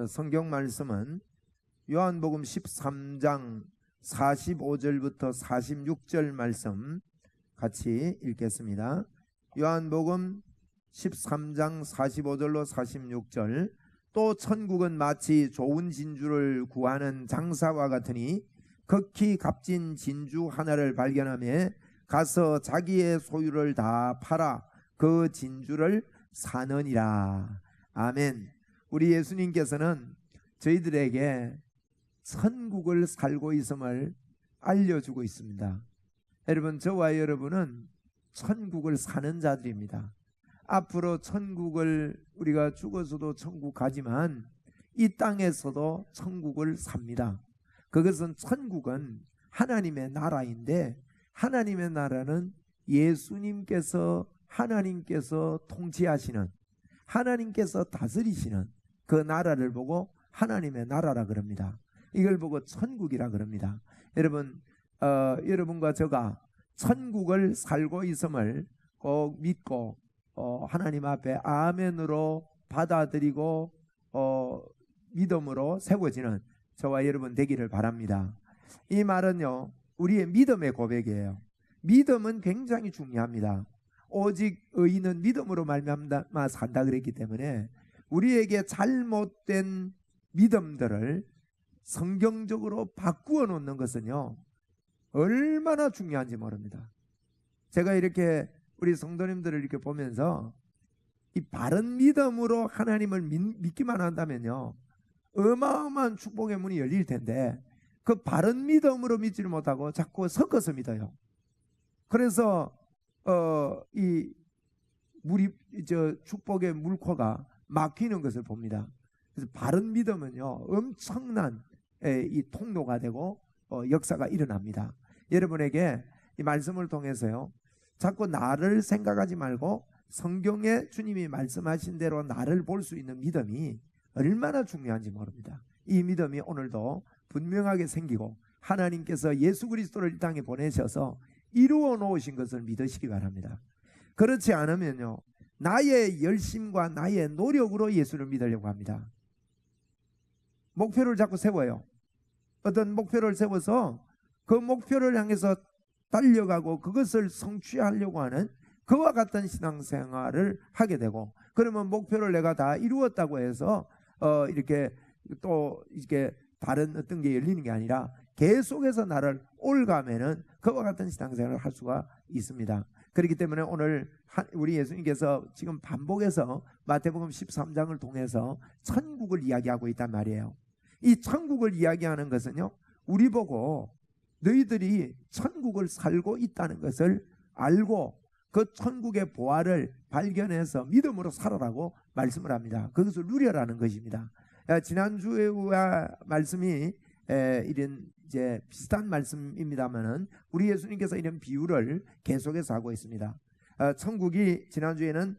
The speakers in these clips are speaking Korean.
성경 말씀은 요한복음 13장 45절부터 46절 말씀 같이 읽겠습니다. 요한복음 13장 45절로 46절. 또 천국은 마치 좋은 진주를 구하는 장사와 같으니 극히 값진 진주 하나를 발견하며 가서 자기의 소유를 다 팔아 그 진주를 사느니라. 아멘. 우리 예수님께서는 저희들에게 천국을 살고 있음을 알려주고 있습니다. 여러분, 저와 여러분은 천국을 사는 자들입니다. 앞으로 천국을 우리가 죽어서도 천국 가지만 이 땅에서도 천국을 삽니다. 그것은 천국은 하나님의 나라인데, 하나님의 나라는 하나님께서 통치하시는, 하나님께서 다스리시는 그 나라를 보고 하나님의 나라라 그럽니다. 이걸 보고 천국이라 그럽니다. 여러분, 여러분과 저가 천국을 살고 있음을 꼭 믿고 하나님 앞에 아멘으로 받아들이고 믿음으로 세워지는 저와 여러분 되기를 바랍니다. 이 말은요, 우리의 믿음의 고백이에요. 믿음은 굉장히 중요합니다. 오직 의인은 믿음으로 말미암아 산다 그랬기 때문에 우리에게 잘못된 믿음들을 성경적으로 바꾸어 놓는 것은요, 얼마나 중요한지 모릅니다. 제가 이렇게 우리 성도님들을 이렇게 보면서 이 바른 믿음으로 하나님을 믿기만 한다면요, 어마어마한 축복의 문이 열릴 텐데, 그 바른 믿음으로 믿지를 못하고 자꾸 섞어서 믿어요. 그래서 이 축복의 물코가 막히는 것을 봅니다. 그래서 바른 믿음은요, 엄청난 이 통로가 되고 역사가 일어납니다. 여러분에게 이 말씀을 통해서요, 자꾸 나를 생각하지 말고 성경에 주님이 말씀하신 대로 나를 볼 수 있는 믿음이 얼마나 중요한지 모릅니다. 이 믿음이 오늘도 분명하게 생기고 하나님께서 예수 그리스도를 이 땅에 보내셔서 이루어 놓으신 것을 믿으시기 바랍니다. 그렇지 않으면요, 나의 열심과 나의 노력으로 예수를 믿으려고 합니다. 목표를 자꾸 세워요. 어떤 목표를 세워서 그 목표를 향해서 달려가고 그것을 성취하려고 하는 그와 같은 신앙생활을 하게 되고, 그러면 목표를 내가 다 이루었다고 해서 이렇게 다른 어떤 게 열리는 게 아니라 계속해서 나를 올가매는 그와 같은 신앙생활을 할 수가 있습니다. 그렇기 때문에 오늘 우리 예수님께서 지금 반복해서 마태복음 13장을 통해서 천국을 이야기하고 있단 말이에요. 이 천국을 이야기하는 것은요, 우리 보고 너희들이 천국을 살고 있다는 것을 알고 그 천국의 보화를 발견해서 믿음으로 살아라고 말씀을 합니다. 그것을 누려라는 것입니다. 지난주와 말씀이 이런 이제 비슷한 말씀입니다만은 우리 예수님께서 이런 비유를 계속해서 하고 있습니다. 천국이 지난주에는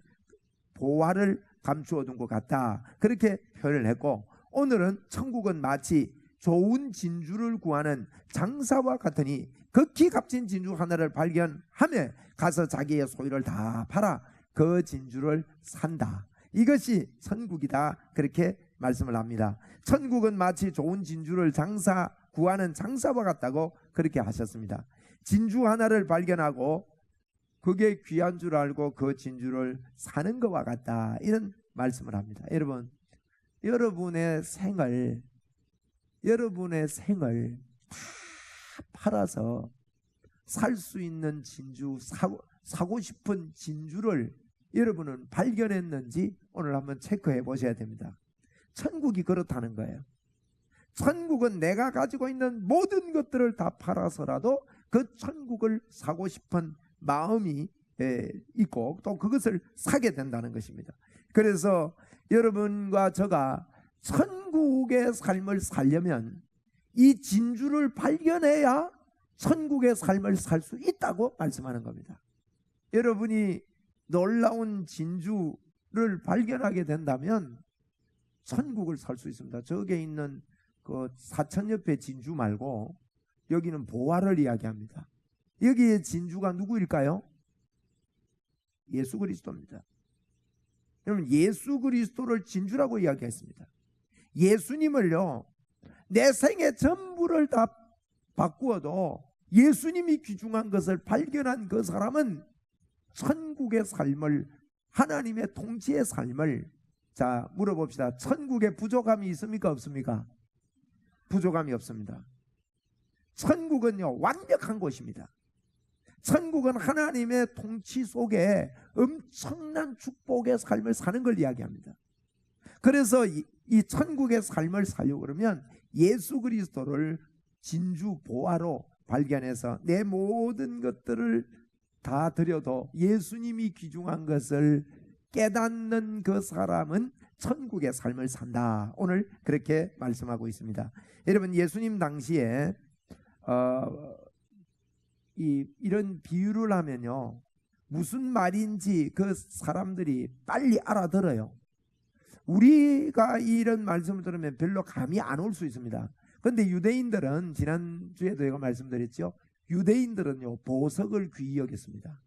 보화를 감추어 둔 것 같다, 그렇게 표현을 했고, 오늘은 천국은 마치 좋은 진주를 구하는 장사와 같으니 극히 값진 진주 하나를 발견하며 가서 자기의 소유를 다 팔아 그 진주를 산다. 이것이 천국이다, 그렇게 말씀을 합니다. 천국은 마치 좋은 진주를 구하는 장사와 같다고 그렇게 하셨습니다. 진주 하나를 발견하고 그게 귀한 줄 알고 그 진주를 사는 것과 같다, 이런 말씀을 합니다. 여러분, 여러분의 생을 다 팔아서 살 수 있는 진주, 사고 싶은 진주를 여러분은 발견했는지 오늘 한번 체크해 보셔야 됩니다. 천국이 그렇다는 거예요. 천국은 내가 가지고 있는 모든 것들을 다 팔아서라도 그 천국을 사고 싶은 마음이 있고 또 그것을 사게 된다는 것입니다. 그래서 여러분과 저가 천국의 삶을 살려면 이 진주를 발견해야 천국의 삶을 살 수 있다고 말씀하는 겁니다. 여러분이 놀라운 진주를 발견하게 된다면 천국을 살 수 있습니다. 저기에 있는 그 사천 옆에 진주 말고 여기는 보화를 이야기합니다. 여기에 진주가 누구일까요? 예수 그리스도입니다. 여러분, 예수 그리스도를 진주라고 이야기했습니다. 예수님을요, 내 생의 전부를 다 바꾸어도 예수님이 귀중한 것을 발견한 그 사람은 천국의 삶을, 하나님의 통치의 삶을, 자, 물어봅시다. 천국에 부족함이 있습니까? 없습니까? 부족함이 없습니다. 천국은요, 완벽한 곳입니다. 천국은 하나님의 통치 속에 엄청난 축복의 삶을 사는 걸 이야기합니다. 그래서 이 천국의 삶을 살려고 그러면 예수 그리스도를 진주 보화로 발견해서 내 모든 것들을 다 드려도 예수님이 귀중한 것을 깨닫는 그 사람은 천국의 삶을 산다. 오늘 그렇게 말씀하고 있습니다. 여러분, 예수님 당시에 이런 비유를 하면요, 무슨 말인지 그 사람들이 빨리 알아들어요. 우리가 이런 말씀을 들으면 별로 감이 안 올 수 있습니다. 그런데 유대인들은, 지난주에도 제가 말씀드렸죠, 유대인들은요, 보석을 귀히 여겼습니다.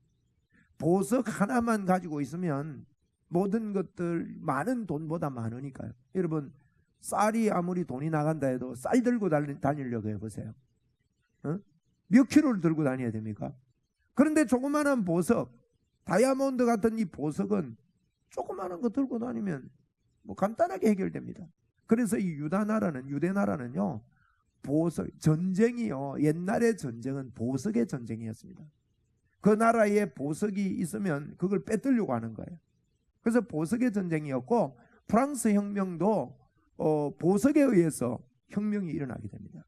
보석 하나만 가지고 있으면 모든 것들, 많은 돈보다 많으니까요. 여러분, 쌀이 아무리 돈이 나간다 해도 쌀 들고 다니려고 해보세요. 몇 킬로를 들고 다녀야 됩니까? 그런데 조그마한 보석, 다이아몬드 같은 이 보석은 조그마한 거 들고 다니면 뭐 간단하게 해결됩니다. 그래서 이 유대나라는요, 보석, 전쟁이요, 옛날의 전쟁은 보석의 전쟁이었습니다. 그 나라에 보석이 있으면 그걸 빼들려고 하는 거예요. 그래서 보석의 전쟁이었고, 프랑스 혁명도 보석에 의해서 혁명이 일어나게 됩니다.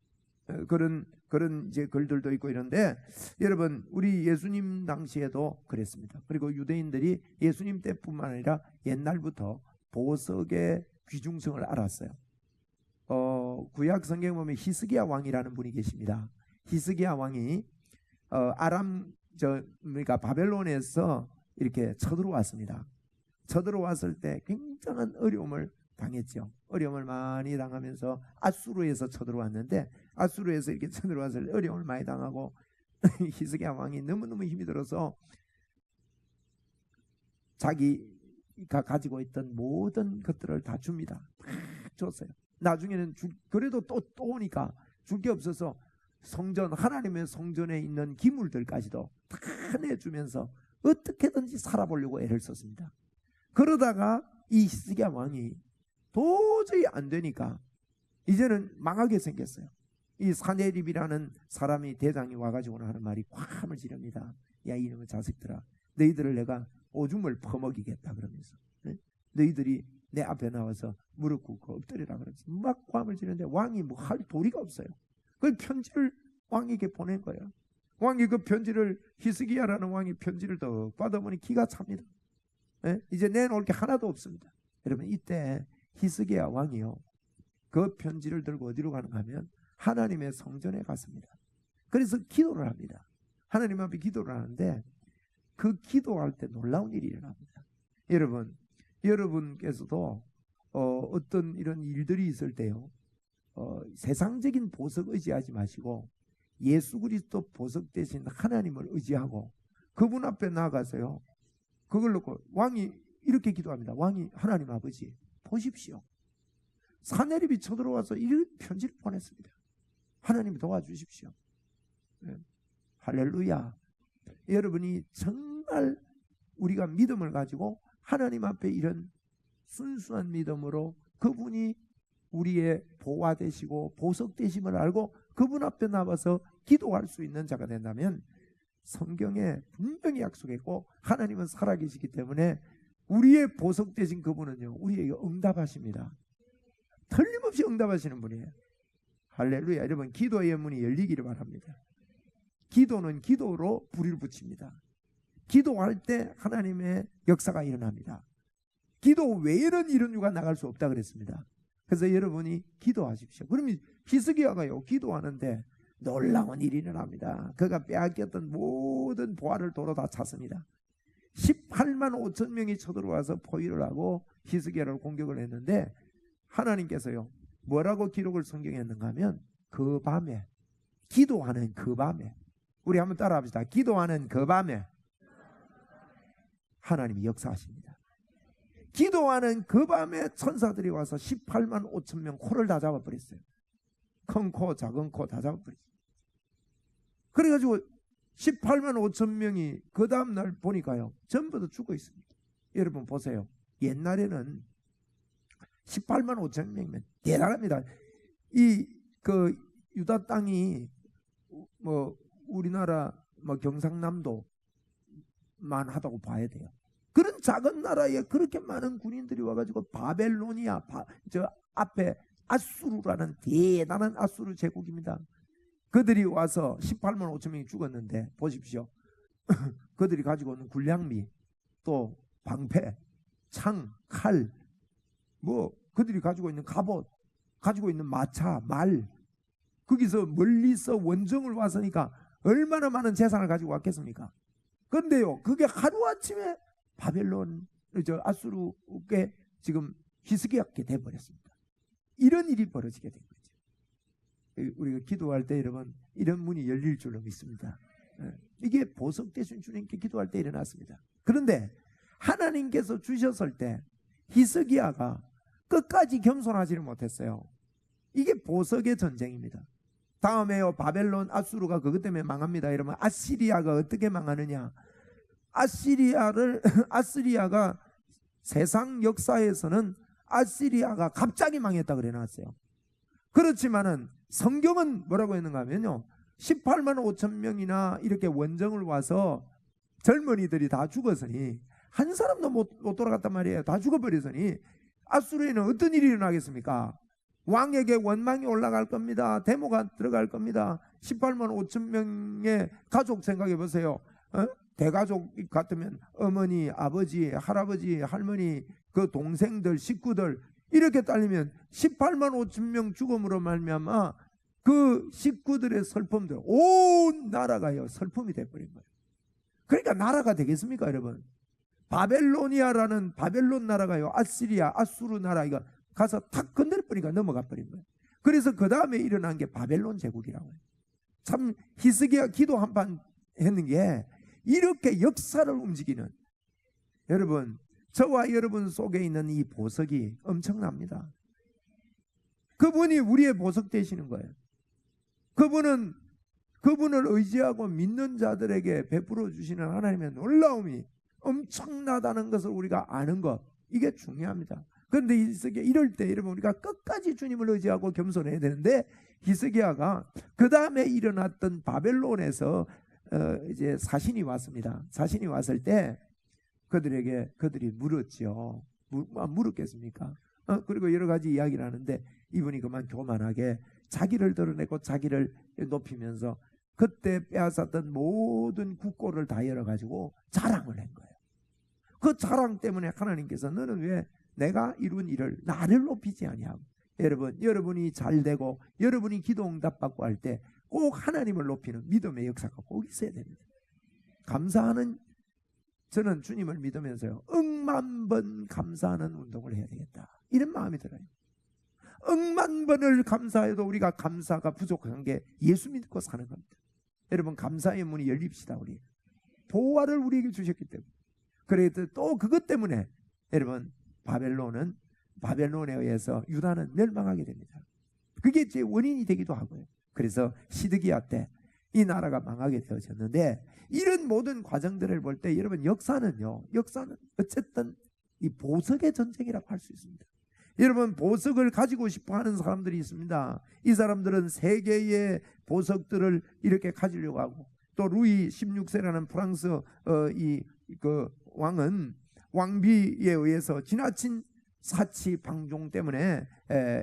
그런 이제 글들도 있고 이런데, 여러분, 우리 예수님 당시에도 그랬습니다. 그리고 유대인들이 예수님 때뿐만 아니라 옛날부터 보석의 귀중성을 알았어요. 구약 성경에 보면 히스기야 왕이라는 분이 계십니다. 히스기야 왕이 그러니까 바벨론에서 이렇게 쳐들어왔습니다. 쳐들어왔을 때 굉장한 어려움을 당했죠. 어려움을 많이 당하면서 아수르에서 쳐들어왔는데, 아수르에서 이렇게 쳐들어왔을 때 어려움을 많이 당하고 히스기야 왕이 너무너무 힘이 들어서 자기가 가지고 있던 모든 것들을 다 줍니다. 다 줬어요. 나중에는 그래도 또 오니까 줄 게 없어서 성전, 하나님의 성전에 있는 기물들까지도 다 내주면서 어떻게든지 살아보려고 애를 썼습니다. 그러다가 이 히스기야 왕이 도저히 안 되니까 이제는 망하게 생겼어요. 이 사네립이라는 사람이, 대장이 와가지고 하는 말이 콱함을 지릅니다. 야, 이놈의 자식들아, 너희들을 내가 오줌을 퍼먹이겠다 그러면서, 너희들이 내 앞에 나와서 무릎 꿇고 엎드리라 그러면서 막 괌을 지르는데 왕이 뭐 할 도리가 없어요. 그 편지를 왕에게 보낸 거예요. 왕이 그 편지를, 히스기야라는 왕이 편지를 더 받아보니 기가 찹니다. 이제 내놓을 게 하나도 없습니다. 여러분, 이때 히스기야 왕이요, 그 편지를 들고 어디로 가는가 하면 하나님의 성전에 갔습니다. 그래서 기도를 합니다. 하나님 앞에 기도를 하는데, 그 기도할 때 놀라운 일이 일어납니다. 여러분께서도 어떤 이런 일들이 있을 때요, 세상적인 보석 의지하지 마시고 예수 그리스도 보석 대신 하나님을 의지하고 그분 앞에 나가서요, 그걸 놓고 왕이 이렇게 기도합니다. 왕이, 하나님 아버지 보십시오, 사내립이 쳐들어와서 이런 편지를 보냈습니다. 하나님이 도와주십시오. 할렐루야. 여러분이 정말 우리가 믿음을 가지고 하나님 앞에 이런 순수한 믿음으로 그분이 우리의 보화 되시고 보석 되심을 알고 그분 앞에 나와서 기도할 수 있는 자가 된다면, 성경에 분명히 약속했고 하나님은 살아계시기 때문에 우리의 보석 되신 그분은요, 우리에게 응답하십니다. 틀림없이 응답하시는 분이에요. 할렐루야. 여러분, 기도의 문이 열리기를 바랍니다. 기도는 기도로 불을 붙입니다. 기도할 때 하나님의 역사가 일어납니다. 기도 외에는 이런 유가 나갈 수 없다 그랬습니다. 그래서 여러분이 기도하십시오. 그러면 히스기야가요, 기도하는데 놀라운 일이 일어납니다. 그가 빼앗겼던 모든 보화를 도로 다 찾습니다. 18만 5천 명이 쳐들어와서 포위를 하고 히스기야를 공격을 했는데, 하나님께서요, 뭐라고 기록을 성경에 했는가 하면, 그 밤에, 기도하는 그 밤에, 우리 한번 따라합시다. 기도하는 그 밤에 하나님이 역사하십니다. 기도하는 그 밤에 천사들이 와서 18만 5천 명 코를 다 잡아버렸어요. 큰 코, 작은 코 다 잡아버렸어요. 그래가지고 18만 5천 명이 그 다음날 보니까요, 전부 다 죽어 있습니다. 여러분 보세요. 옛날에는 18만 5천 명이면 대단합니다. 그 유다 땅이 뭐 우리나라 뭐 경상남도만 하다고 봐야 돼요. 그런 작은 나라에 그렇게 많은 군인들이 와가지고 바벨로니아, 저 앞에 아수르라는 대단한 아수르 제국입니다. 그들이 와서 18만 5천 명이 죽었는데 보십시오. 그들이 가지고 오는 군량미, 또 방패, 창, 칼, 뭐 그들이 가지고 있는 갑옷, 가지고 있는 마차, 말, 거기서 멀리서 원정을 왔으니까 얼마나 많은 재산을 가지고 왔겠습니까? 그런데요, 그게 하루아침에 바벨론, 아수르께 지금 희석하게 돼버렸습니다. 이런 일이 벌어지게 된 거죠. 우리가 기도할 때 여러분, 이런 문이 열릴 줄로 믿습니다. 이게 보석 되신 주님께 기도할 때 일어났습니다. 그런데 하나님께서 주셨을 때 히스기야가 끝까지 겸손하지를 못했어요. 이게 보석의 전쟁입니다. 다음에요, 바벨론, 아수르가 그것 때문에 망합니다. 여러분, 아시리아가 어떻게 망하느냐? 아시리아가 세상 역사에서는 아시리아가 갑자기 망했다 그래 놨어요. 그렇지만은 성경은 뭐라고 했는가 하면요, 18만 5천 명이나 이렇게 원정을 와서 젊은이들이 다 죽었으니 한 사람도 못 돌아갔단 말이에요. 다 죽어버렸으니 아수르에는 어떤 일이 일어나겠습니까? 왕에게 원망이 올라갈 겁니다. 데모가 들어갈 겁니다. 18만 5천 명의 가족 생각해 보세요. 대가족 같으면 어머니, 아버지, 할아버지, 할머니, 그 동생들, 식구들 이렇게 딸리면 18만 5천 명 죽음으로 말미암아 그 식구들의 슬픔들, 온 나라가요 슬픔이 돼버린 거예요. 그러니까 나라가 되겠습니까, 여러분? 바벨로니아라는 바벨론 나라가요, 아시리아, 아수르 나라 이거 가서 탁 건드려버리니까 넘어가 버린 거예요. 그래서 그 다음에 일어난 게 바벨론 제국이라고 해요. 참 히스기야 기도 한판 했는 게 이렇게 역사를 움직이는, 여러분 저와 여러분 속에 있는 이 보석이 엄청납니다. 그분이 우리의 보석 되시는 거예요. 그분을 의지하고 믿는 자들에게 베풀어 주시는 하나님의 놀라움이 엄청나다는 것을 우리가 아는 것, 이게 중요합니다. 그런데 이럴 때 여러분, 우리가 끝까지 주님을 의지하고 겸손해야 되는데, 히스기야가 그 다음에 일어났던 바벨론에서 이제 사신이 왔습니다. 사신이 왔을 때 그들이 물었죠. 물었겠습니까? 그리고 여러 가지 이야기를 하는데, 이분이 그만 교만하게 자기를 드러내고 자기를 높이면서 그때 빼앗았던 모든 국고를 다 열어가지고 자랑을 한 거예요. 그 자랑 때문에 하나님께서 너는 왜 내가 이룬 일을 나를 높이지 아니하고, 여러분이 잘 되고 여러분이 기도 응답받고 할 때 꼭 하나님을 높이는 믿음의 역사가 꼭 있어야 됩니다. 감사하는, 저는 주님을 믿으면서요, 억만 번 감사하는 운동을 해야 되겠다, 이런 마음이 들어요. 억만 번을 감사해도 우리가 감사가 부족한 게 예수 믿고 사는 겁니다. 여러분, 감사의 문이 열립시다. 우리 보화를 우리에게 주셨기 때문에. 그래도 또 그것 때문에 여러분, 바벨론에 의해서 유다는 멸망하게 됩니다. 그게 제 원인이 되기도 하고요. 그래서 시드기야 때 이 나라가 망하게 되어졌는데, 이런 모든 과정들을 볼 때 여러분, 역사는 어쨌든 이 보석의 전쟁이라고 할 수 있습니다. 여러분, 보석을 가지고 싶어 하는 사람들이 있습니다. 이 사람들은 세계의 보석들을 이렇게 가지려고 하고, 또 루이 16세라는 프랑스 그 왕은 왕비에 의해서 지나친 사치 방종 때문에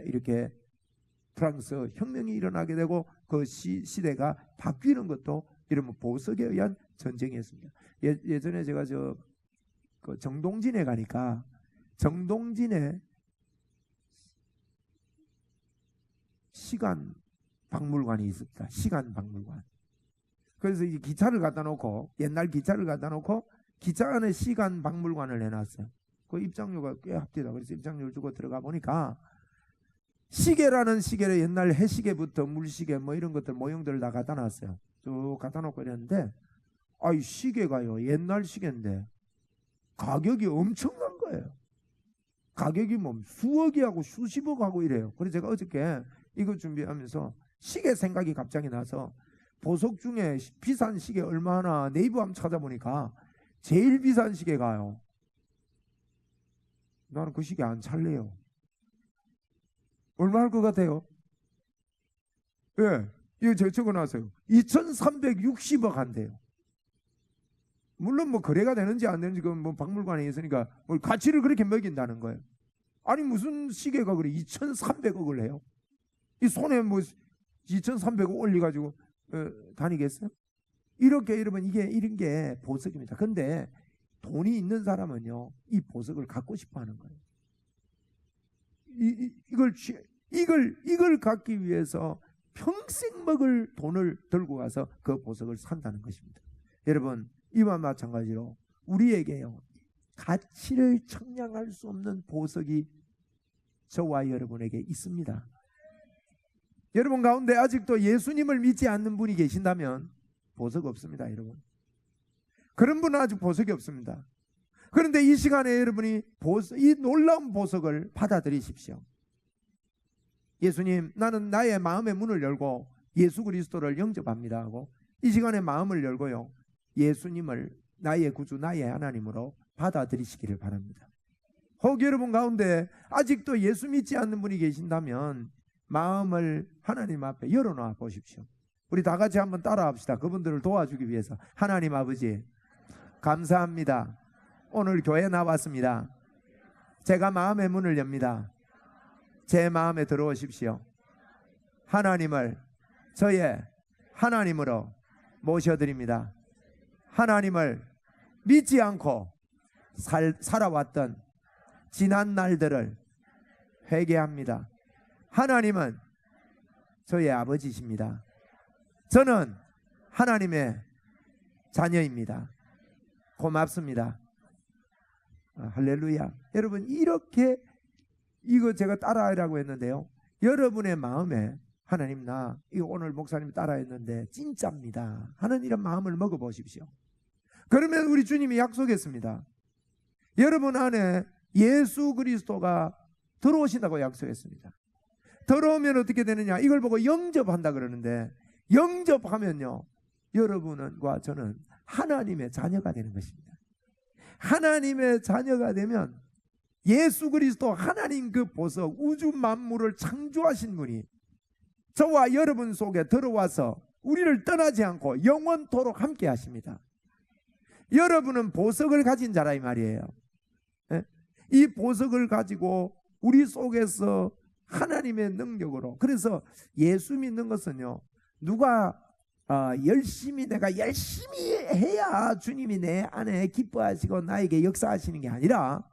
이렇게 프랑스 혁명이 일어나게 되고 그 시대가 바뀌는 것도 이런 보석에 의한 전쟁이었습니다. 예전에 제가 그 정동진에 가니까, 정동진에 시간 박물관이 있습니다. 시간 박물관. 그래서 이 기차를 갖다 놓고, 옛날 기차를 갖다 놓고 기차 안에 시간 박물관을 해놨어요. 그 입장료가 꽤 합디다. 그래서 입장료를 주고 들어가 보니까 시계라는 시계를 옛날 해시계부터 물시계 뭐 이런 것들 모형들을 다 갖다 놨어요. 쭉 갖다 놓고 이랬는데, 이 시계가요, 옛날 시계인데 가격이 엄청난 거예요. 가격이 뭐 수억이하고 수십억하고 이래요. 그래서 제가 어저께 이거 준비하면서 시계 생각이 갑자기 나서 보석 중에 비싼 시계 얼마나 네이버 한번 찾아보니까 제일 비싼 시계가요. 나는 그 시계 안 살래요. 얼마 할 것 같아요? 예, 이거 저 적어놨어요. 2360억 한대요. 물론 뭐 거래가 되는지 안 되는지 그건 뭐 박물관에 있으니까 뭐 가치를 그렇게 매긴다는 거예요. 아니 무슨 시계가 그래 2300억을 해요? 이 손에 뭐 2300억 올려가지고 다니겠어요? 이렇게 여러분 이게 이런 게 보석입니다. 근데 돈이 있는 사람은요 이 보석을 갖고 싶어 하는 거예요. 이걸 갖기 위해서 평생 먹을 돈을 들고 가서 그 보석을 산다는 것입니다. 여러분 이와 마찬가지로 우리에게요 가치를 측량할 수 없는 보석이 저와 여러분에게 있습니다. 여러분 가운데 아직도 예수님을 믿지 않는 분이 계신다면 보석 없습니다. 여러분 그런 분은 아직 보석이 없습니다. 그런데 이 시간에 여러분이 이 놀라운 보석을 받아들이십시오. 예수님 나는 나의 마음의 문을 열고 예수 그리스도를 영접합니다 하고 이 시간에 마음을 열고요 예수님을 나의 구주 나의 하나님으로 받아들이시기를 바랍니다. 혹 여러분 가운데 아직도 예수 믿지 않는 분이 계신다면 마음을 하나님 앞에 열어놔 보십시오. 우리 다 같이 한번 따라 합시다. 그분들을 도와주기 위해서. 하나님 아버지 감사합니다. 오늘 교회 나왔습니다. 제가 마음의 문을 엽니다. 제 마음에 들어오십시오. 하나님을 저의 하나님으로 모셔드립니다. 하나님을 믿지 않고 살아왔던 지난 날들을 회개합니다. 하나님은 저의 아버지십니다. 저는 하나님의 자녀입니다. 고맙습니다. 할렐루야. 여러분 이렇게 이거 제가 따라하라고 했는데요 여러분의 마음에 하나님 나 이거 오늘 목사님 따라했는데 진짜입니다 하는 이런 마음을 먹어보십시오. 그러면 우리 주님이 약속했습니다. 여러분 안에 예수 그리스도가 들어오신다고 약속했습니다. 들어오면 어떻게 되느냐 이걸 보고 영접한다 그러는데 영접하면요 여러분과 저는 하나님의 자녀가 되는 것입니다. 하나님의 자녀가 되면 예수 그리스도 하나님 그 보석 우주 만물을 창조하신 분이 저와 여러분 속에 들어와서 우리를 떠나지 않고 영원토록 함께 하십니다. 여러분은 보석을 가진 자라 이 말이에요. 이 보석을 가지고 우리 속에서 하나님의 능력으로 그래서 예수 믿는 것은요 누가 내가 열심히 해야 주님이 내 안에 기뻐하시고 나에게 역사하시는 게 아니라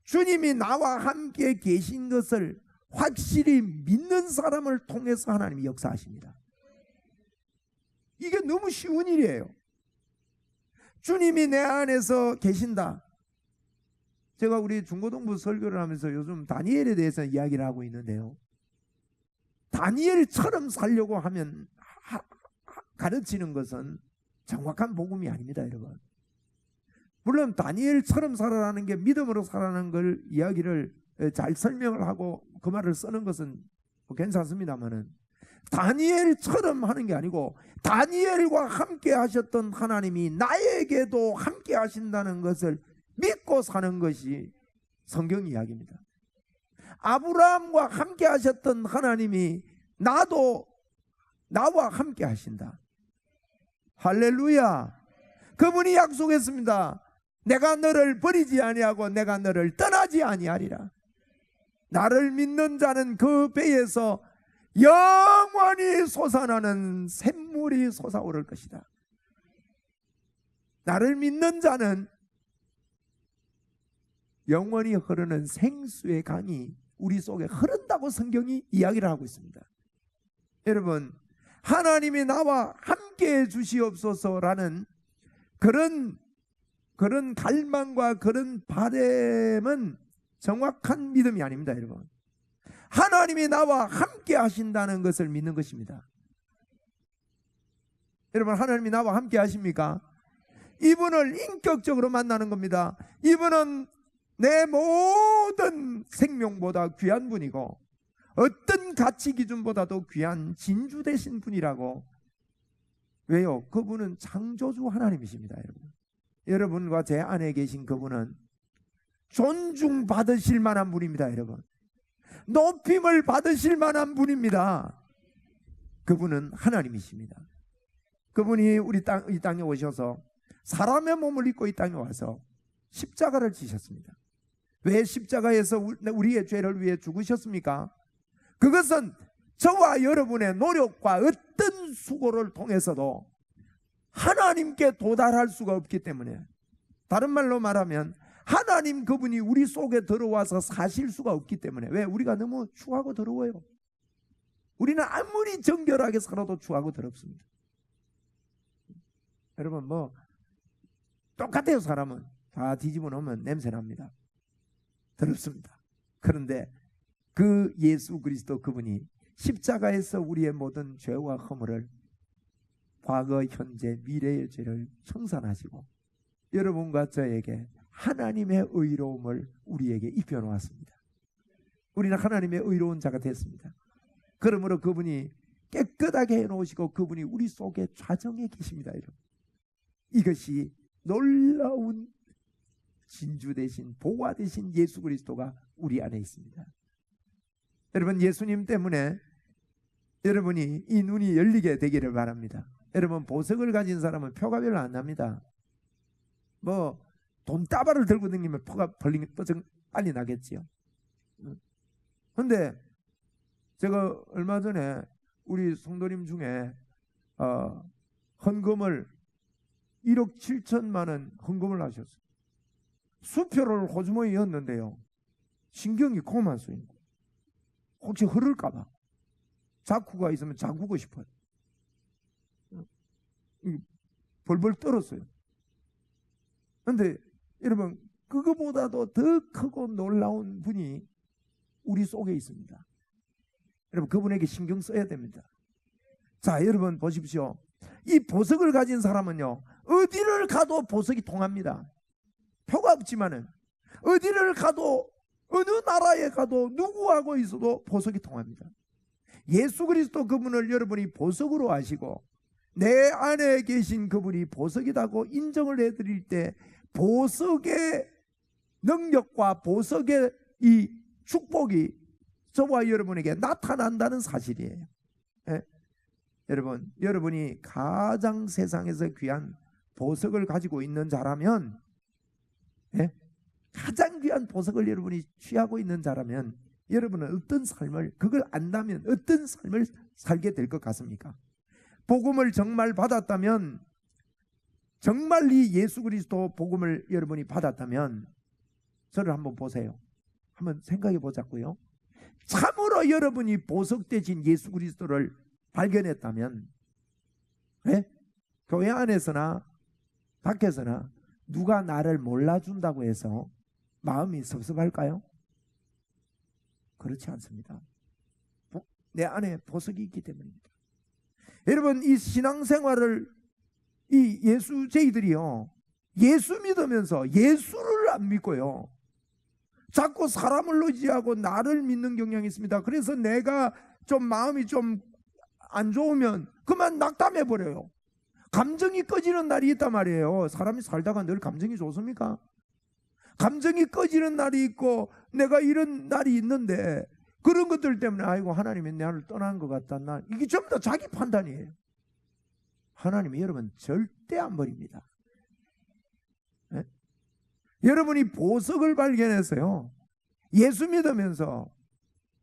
주님이 나와 함께 계신 것을 확실히 믿는 사람을 통해서 하나님이 역사하십니다. 이게 너무 쉬운 일이에요. 주님이 내 안에서 계신다. 제가 우리 중고등부 설교를 하면서 요즘 다니엘에 대해서 이야기를 하고 있는데요 다니엘처럼 살려고 하면 가르치는 것은 정확한 복음이 아닙니다. 여러분 물론 다니엘처럼 살아라는 게 믿음으로 살아라는 걸 이야기를 잘 설명을 하고 그 말을 쓰는 것은 괜찮습니다만은 다니엘처럼 하는 게 아니고 다니엘과 함께 하셨던 하나님이 나에게도 함께 하신다는 것을 믿고 사는 것이 성경 이야기입니다. 아브라함과 함께 하셨던 하나님이 나와 함께 하신다. 할렐루야. 그분이 약속했습니다. 내가 너를 버리지 아니하고 내가 너를 떠나지 아니하리라. 나를 믿는 자는 그 배에서 영원히 솟아나는 샘물이 솟아오를 것이다. 나를 믿는 자는 영원히 흐르는 생수의 강이 우리 속에 흐른다고 성경이 이야기를 하고 있습니다. 여러분 하나님이 나와 함께 해 주시옵소서라는 그런 갈망과 그런 바람은 정확한 믿음이 아닙니다. 여러분 하나님이 나와 함께 하신다는 것을 믿는 것입니다. 여러분 하나님이 나와 함께 하십니까? 이분을 인격적으로 만나는 겁니다. 이분은 내 모든 생명보다 귀한 분이고 어떤 가치 기준보다도 귀한 진주 되신 분이라고. 왜요? 그분은 창조주 하나님이십니다. 여러분. 여러분과 제 안에 계신 그분은 존중받으실 만한 분입니다. 여러분, 높임을 받으실 만한 분입니다. 그분은 하나님이십니다. 그분이 이 땅에 오셔서 사람의 몸을 입고 이 땅에 와서 십자가를 지셨습니다. 왜 십자가에서 우리의 죄를 위해 죽으셨습니까? 그것은 저와 여러분의 노력과 어떤 수고를 통해서도 하나님께 도달할 수가 없기 때문에, 다른 말로 말하면 하나님 그분이 우리 속에 들어와서 사실 수가 없기 때문에. 왜? 우리가 너무 추하고 더러워요. 우리는 아무리 정결하게 살아도 추하고 더럽습니다. 여러분, 똑같아요. 사람은 다 뒤집어 놓으면 냄새 납니다. 더럽습니다. 그런데 그 예수 그리스도 그분이 십자가에서 우리의 모든 죄와 허물을, 과거, 현재, 미래의 죄를 청산하시고 여러분과 저에게 하나님의 의로움을 우리에게 입혀놓았습니다. 우리는 하나님의 의로운 자가 됐습니다. 그러므로 그분이 깨끗하게 해놓으시고 그분이 우리 속에 좌정에 계십니다. 여러분, 이것이 놀라운 진주 되신, 보화 되신 예수 그리스도가 우리 안에 있습니다. 여러분, 예수님 때문에 여러분이 이 눈이 열리게 되기를 바랍니다. 여러분, 보석을 가진 사람은 표가 별로 안 납니다. 돈다발을 들고 다니면 표가 빨리 나겠지요. 그런데 제가 얼마 전에 우리 성도님 중에 헌금을 1억 7천만 원 헌금을 하셨어요. 수표를 호주머니에 넣었는데요, 신경이 고만 쓰인 거예요. 혹시 흐를까봐 자쿠가 있으면 잠그고 싶어요. 벌벌 떨었어요. 그런데 여러분, 그거보다도 더 크고 놀라운 분이 우리 속에 있습니다. 여러분, 그분에게 신경 써야 됩니다. 자, 여러분 보십시오. 이 보석을 가진 사람은요, 어디를 가도 보석이 통합니다. 표가 없지만은 어디를 가도, 어느 나라에 가도, 누구하고 있어도 보석이 통합니다. 예수 그리스도 그분을 여러분이 보석으로 아시고 내 안에 계신 그분이 보석이라고 인정을 해드릴 때 보석의 능력과 보석의 이 축복이 저와 여러분에게 나타난다는 사실이에요. 예? 여러분, 여러분이 가장 세상에서 귀한 보석을 가지고 있는 자라면, 예? 가장 귀한 보석을 여러분이 취하고 있는 자라면 여러분은 어떤 삶을, 그걸 안다면 어떤 삶을 살게 될 것 같습니까? 복음을 정말 받았다면, 정말 이 예수 그리스도 복음을 여러분이 받았다면 저를 한번 보세요. 한번 생각해 보자고요. 참으로 여러분이 보석 대신 예수 그리스도를 발견했다면, 네? 교회 안에서나 밖에서나 누가 나를 몰라준다고 해서 마음이 섭섭할까요? 그렇지 않습니다. 내 안에 보석이 있기 때문입니다. 여러분, 이 신앙생활을, 저희들이요, 예수 믿으면서 예수를 안 믿고요, 자꾸 사람을 의지하고 나를 믿는 경향이 있습니다. 그래서 내가 좀 마음이 좀 안 좋으면 그만 낙담해 버려요. 감정이 꺼지는 날이 있단 말이에요. 사람이 살다가 늘 감정이 좋습니까? 감정이 꺼지는 날이 있고 내가 이런 날이 있는데, 그런 것들 때문에 아이고 하나님이 나를 떠난 것 같다, 이게 전부 다 자기 판단이에요. 하나님이 여러분 절대 안 버립니다. 네? 여러분이 보석을 발견해서요, 예수 믿으면서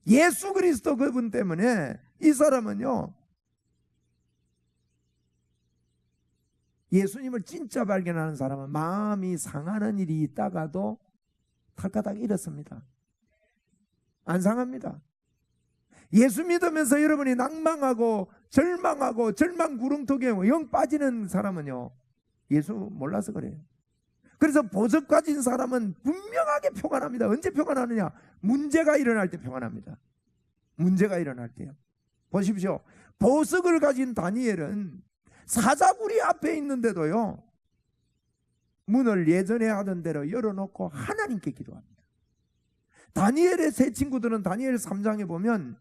예수 그리스도 그분 때문에 이 사람은요, 예수님을 진짜 발견하는 사람은 마음이 상하는 일이 있다가도 탈까닥 잃었습니다. 안 상합니다. 예수 믿으면서 여러분이 낭망하고 절망하고 절망 구렁텅이에 영 빠지는 사람은요, 예수 몰라서 그래요. 그래서 보석 가진 사람은 분명하게 평안합니다. 언제 평안하느냐? 문제가 일어날 때 평안합니다. 문제가 일어날 때요. 보십시오. 보석을 가진 다니엘은 사자굴이 앞에 있는데도요, 문을 예전에 하던 대로 열어놓고 하나님께 기도합니다. 다니엘의 세 친구들은 다니엘 3장에 보면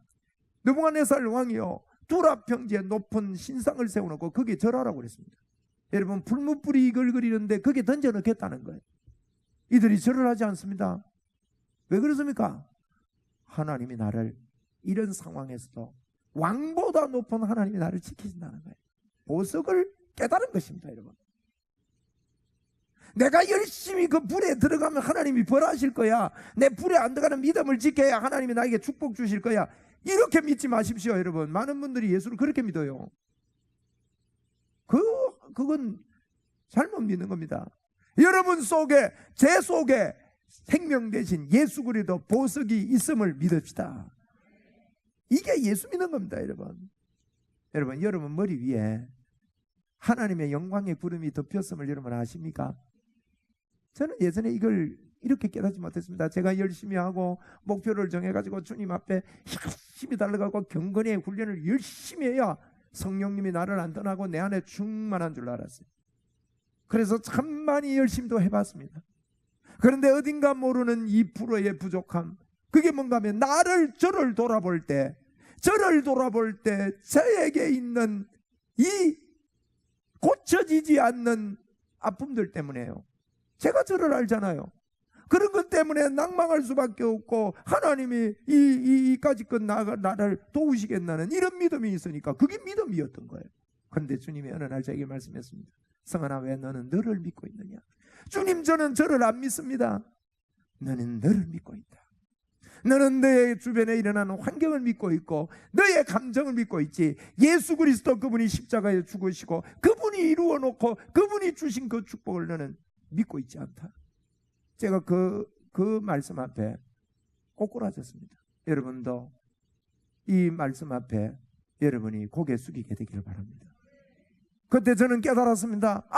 느부갓네살 왕이요 두라 평지에 높은 신상을 세워놓고 거기에 절하라고 그랬습니다. 여러분 풀무불이 이글거리는데 거기에 던져 넣겠다는 거예요. 이들이 절을 하지 않습니다. 왜 그렇습니까? 하나님이 나를 이런 상황에서도 왕보다 높은 하나님이 나를 지키신다는 거예요. 보석을 깨달은 것입니다. 여러분, 내가 열심히 그 불에 들어가면 하나님이 벌하실 거야. 내 불에 안 들어가는 믿음을 지켜야 하나님이 나에게 축복 주실 거야. 이렇게 믿지 마십시오. 여러분, 많은 분들이 예수를 그렇게 믿어요. 그건 잘못 믿는 겁니다. 여러분 속에, 제 속에 생명 대신 예수 그리스도 보석이 있음을 믿읍시다. 이게 예수 믿는 겁니다. 여러분 머리 위에 하나님의 영광의 구름이 덮였음을 여러분 아십니까? 저는 예전에 이걸 이렇게 깨닫지 못했습니다. 제가 열심히 하고 목표를 정해가지고 주님 앞에 열심히 달려가고 경건의 훈련을 열심히 해야 성령님이 나를 안 떠나고 내 안에 충만한 줄 알았어요. 그래서 참 많이 열심히도 해봤습니다. 그런데 어딘가 모르는 2%의 부족함, 그게 뭔가 하면 저를 돌아볼 때 저에게 있는 이 고쳐지지 않는 아픔들 때문에요. 제가 저를 알잖아요. 그런 것 때문에 낭망할 수밖에 없고 하나님이 이까짓 것 나를 도우시겠다는 이런 믿음이 있으니까 그게 믿음이었던 거예요. 그런데 주님이 어느 날 저에게 말씀했습니다. 성은아, 왜 너는 너를 믿고 있느냐? 주님, 저는 저를 안 믿습니다. 너는 너를 믿고 있다. 너는 너의 주변에 일어나는 환경을 믿고 있고 너의 감정을 믿고 있지, 예수 그리스도 그분이 십자가에 죽으시고 그분이 이루어 놓고 그분이 주신 그 축복을 너는 믿고 있지 않다. 제가 그 말씀 앞에 꼬꾸라졌습니다. 여러분도 이 말씀 앞에 여러분이 고개 숙이게 되기를 바랍니다. 그때 저는 깨달았습니다.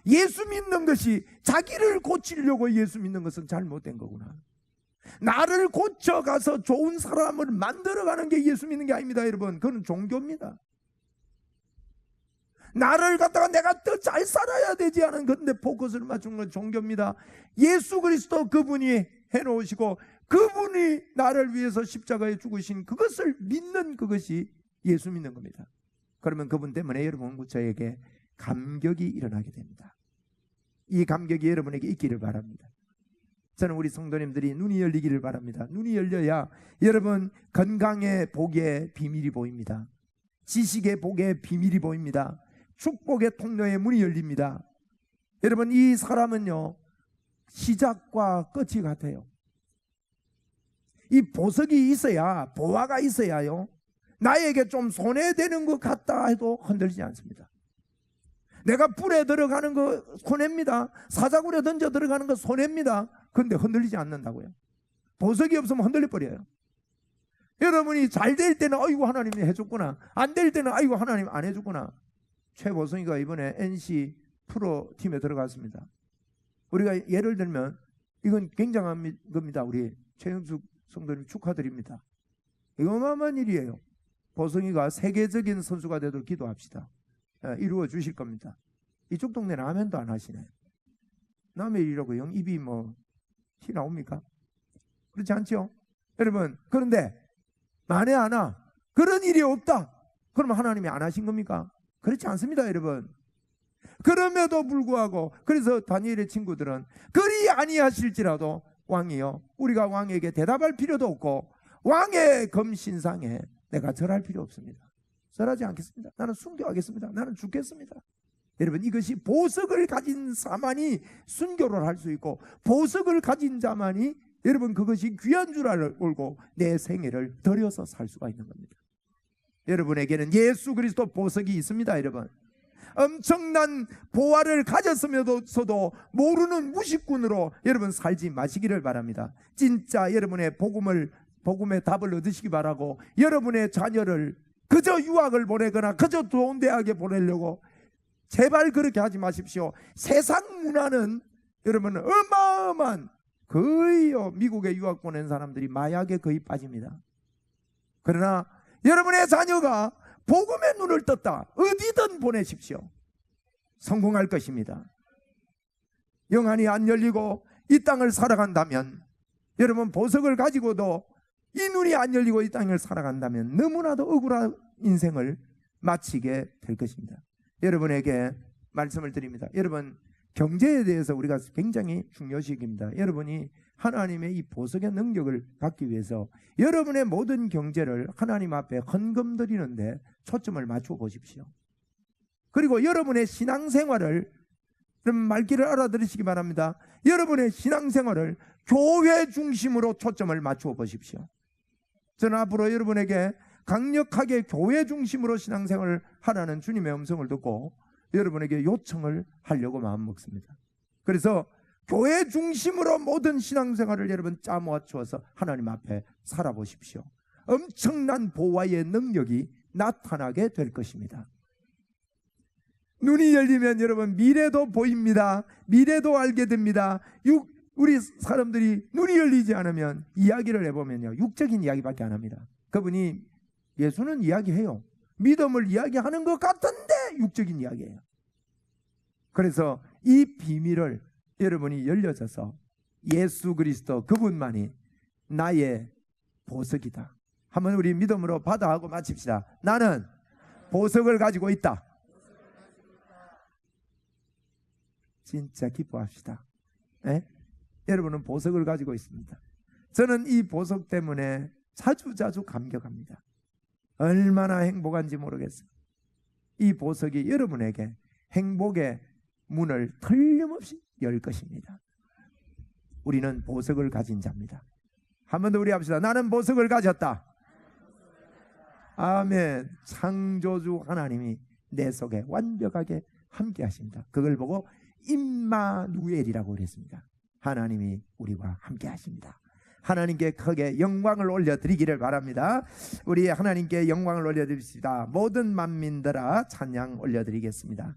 예수 믿는 것이, 자기를 고치려고 예수 믿는 것은 잘못된 거구나. 나를 고쳐가서 좋은 사람을 만들어가는 게 예수 믿는 게 아닙니다. 여러분, 그건 종교입니다. 나를 갖다가 내가 더 잘 살아야 되지 않은 건데 포커스를 맞춘 건 종교입니다. 예수 그리스도 그분이 해놓으시고 그분이 나를 위해서 십자가에 죽으신 그것을 믿는, 그것이 예수 믿는 겁니다. 그러면 그분 때문에 여러분 저에게 감격이 일어나게 됩니다. 이 감격이 여러분에게 있기를 바랍니다. 저는 우리 성도님들이 눈이 열리기를 바랍니다. 눈이 열려야 여러분 건강의 복의 비밀이 보입니다. 지식의 복의 비밀이 보입니다. 축복의 통로의 문이 열립니다. 여러분, 이 사람은요 시작과 끝이 같아요. 이 보석이 있어야, 보화가 있어야요 나에게 좀 손해되는 것 같다 해도 흔들리지 않습니다. 내가 불에 들어가는 거 손해입니다. 사자굴에 던져 들어가는 거 손해입니다. 그런데 흔들리지 않는다고요. 보석이 없으면 흔들려 버려요. 여러분이 잘 될 때는 아이고 하나님이 해줬구나, 안 될 때는 아이고 하나님 안 해줬구나. 최보성이가 이번에 NC 프로팀에 들어갔습니다. 우리가 예를 들면 이건 굉장한 겁니다. 우리 최영숙 성도님 축하드립니다. 이거 어마어마한 일이에요. 보성이가 세계적인 선수가 되도록 기도합시다. 이루어 주실 겁니다. 이쪽 동네는 아멘도 안 하시네. 남의 일이라고 영 입이 티 나옵니까? 그렇지 않죠? 여러분, 그런데 만에 하나 그런 일이 없다 그러면 하나님이 안 하신 겁니까? 그렇지 않습니다. 여러분, 그럼에도 불구하고 그래서 다니엘의 친구들은 그리 아니하실지라도 왕이요, 우리가 왕에게 대답할 필요도 없고 왕의 검신상에 내가 절할 필요 없습니다. 절하지 않겠습니다. 나는 순교하겠습니다. 나는 죽겠습니다. 여러분, 이것이 보석을 가진 자만이 순교를 할 수 있고 보석을 가진 자만이 여러분 그것이 귀한 줄 알고 내 생애를 들여서 살 수가 있는 겁니다. 여러분에게는 예수 그리스도 보석이 있습니다. 여러분, 엄청난 보화를 가졌으면서도 모르는 무식꾼으로 여러분 살지 마시기를 바랍니다. 진짜 여러분의 복음의 답을 얻으시기 바라고, 여러분의 자녀를 그저 유학을 보내거나 그저 좋은 대학에 보내려고 제발 그렇게 하지 마십시오. 세상 문화는 여러분 어마어마한, 거의요 미국에 유학 보낸 사람들이 마약에 거의 빠집니다. 그러나 여러분의 자녀가 복음의 눈을 떴다, 어디든 보내십시오. 성공할 것입니다. 영안이 안 열리고 이 땅을 살아간다면, 여러분 보석을 가지고도 이 눈이 안 열리고 이 땅을 살아간다면 너무나도 억울한 인생을 마치게 될 것입니다. 여러분에게 말씀을 드립니다. 여러분, 경제에 대해서 우리가 굉장히 중요시입니다. 여러분이 하나님의 이 보석의 능력을 받기 위해서 여러분의 모든 경제를 하나님 앞에 헌금 드리는데 초점을 맞추어 보십시오. 그리고 여러분의 신앙생활을, 말귀를 알아들으시기 바랍니다. 여러분의 신앙생활을 교회 중심으로 초점을 맞추어 보십시오. 저는 앞으로 여러분에게 강력하게 교회 중심으로 신앙생활을 하라는 주님의 음성을 듣고 여러분에게 요청을 하려고 마음먹습니다. 그래서 교회 중심으로 모든 신앙생활을 여러분 짜모아주어서 하나님 앞에 살아보십시오. 엄청난 보화의 능력이 나타나게 될 것입니다. 눈이 열리면 여러분 미래도 보입니다. 미래도 알게 됩니다. 우리 사람들이 눈이 열리지 않으면 이야기를 해보면요, 육적인 이야기밖에 안 합니다. 그분이 예수는 이야기해요. 믿음을 이야기하는 것 같은데 육적인 이야기예요. 그래서 이 비밀을 여러분이 열려져서 예수 그리스도 그분만이 나의 보석이다. 한번 우리 믿음으로 받아하고 마칩시다. 나는 보석을 가지고 있다. 진짜 기뻐합시다. 네? 여러분은 보석을 가지고 있습니다. 저는 이 보석 때문에 자주 감격합니다. 얼마나 행복한지 모르겠어요. 이 보석이 여러분에게 행복의 문을 틀림없이 열 것입니다. 우리는 보석을 가진 자입니다. 한 번 더 우리 합시다. 나는 보석을 가졌다. 아멘. 창조주 하나님이 내 속에 완벽하게 함께 하십니다. 그걸 보고 임마누엘이라고 그랬습니다. 하나님이 우리와 함께 하십니다. 하나님께 크게 영광을 올려드리기를 바랍니다. 우리 하나님께 영광을 올려드립시다. 모든 만민들아 찬양 올려드리겠습니다.